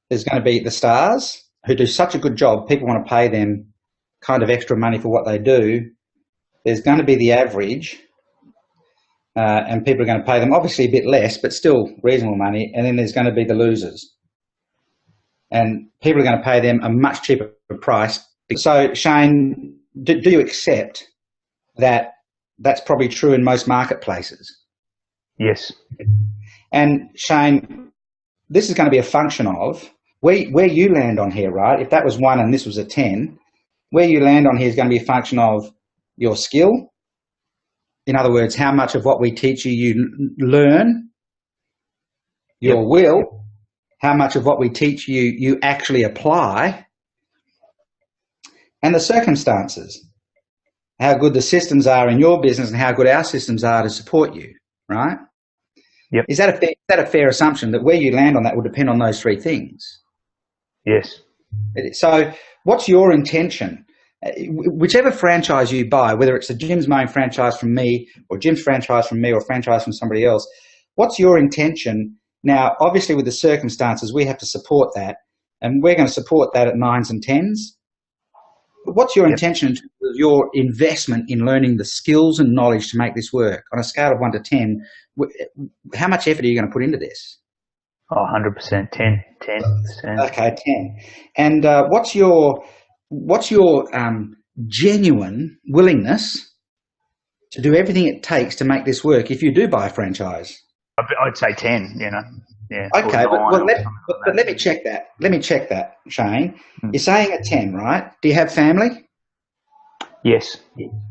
there's going to be the stars who do such a good job, people want to pay them kind of extra money for what they do. There's going to be the average, and people are going to pay them obviously a bit less, but still reasonable money. And then there's going to be the losers. And people are going to pay them a much cheaper price. So, Shane, do you accept that that's probably true in most marketplaces? Yes. And, Shane, this is going to be a function of where you land on here, right? If that was 1 and this was a 10, where you land on here is going to be a function of your skill. In other words, how much of what we teach you learn, your will, how much of what we teach you actually apply, and the circumstances, how good the systems are in your business and how good our systems are to support you, right? Yep. Is that a fair assumption that where you land on that will depend on those three things? Yes. So what's your intention? Whichever franchise you buy, whether it's a Jim's Mowing franchise from me or Jim's franchise from me or franchise from somebody else, what's your intention? Now, obviously with the circumstances, we have to support that, and we're going to support that at 9s and 10s. But what's your intention in terms of your investment in learning the skills and knowledge to make this work? On a scale of 1 to 10, how much effort are you going to put into this? Oh, 100%, 10%. Okay, 10. And what's your genuine willingness to do everything it takes to make this work if you do buy a franchise? I'd say 10, Yeah. Okay, but let me check that. Let me check that, Shane. You're saying a 10, right? Do you have family? Yes.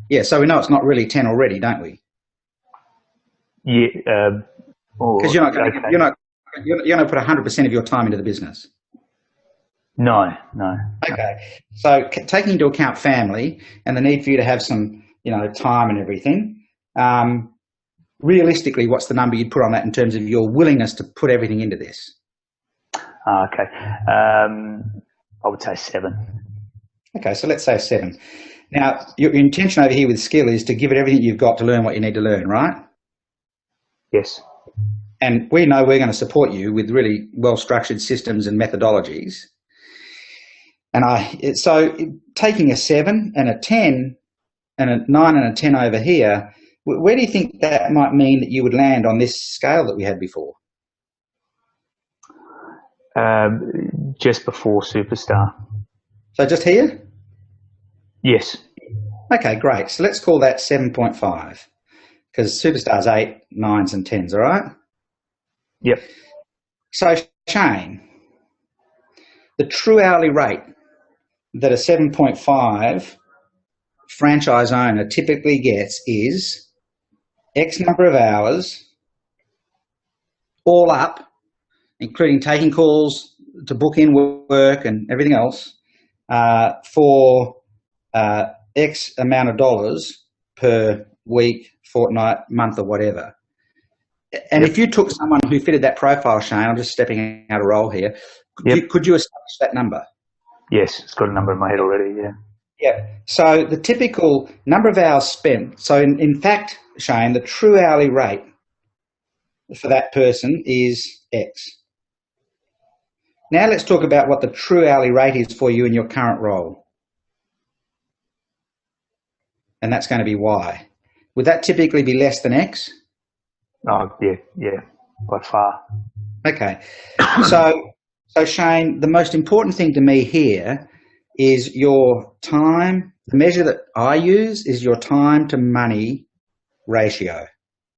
Yeah, so we know it's not really 10 already, don't we? Yeah. Because you're not going to put 100% of your time into the business. No. Okay. So taking into account family and the need for you to have some, time and everything, realistically, what's the number you'd put on that in terms of your willingness to put everything into this? Okay. I would say 7. Okay, so let's say 7. Now, your intention over here with skill is to give it everything you've got to learn what you need to learn, right? Yes. And we know we're going to support you with really well-structured systems and methodologies. And so taking a 7 and a 10 and a 9 and a 10 over here, where do you think that might mean that you would land on this scale that we had before? Just before superstar. So just here? Yes. Okay, great. So let's call that 7.5 because superstar's 8, 9s and 10s, all right? Yep. So Shane, the true hourly rate that a 7.5 franchise owner typically gets is X number of hours, all up, including taking calls to book in work and everything else, for X amount of dollars per week, fortnight, month, or whatever. And if you took someone who fitted that profile, Shane, I'm just stepping out of role here, could you establish that number? Yes, it's got a number in my head already, yeah. Yeah. So the typical number of hours spent, so in fact, Shane, the true hourly rate for that person is X. Now let's talk about what the true hourly rate is for you in your current role. And that's going to be Y. Would that typically be less than X? Oh, yeah, by far. Okay. So Shane, the most important thing to me here is your time. The measure that I use is your time to money ratio.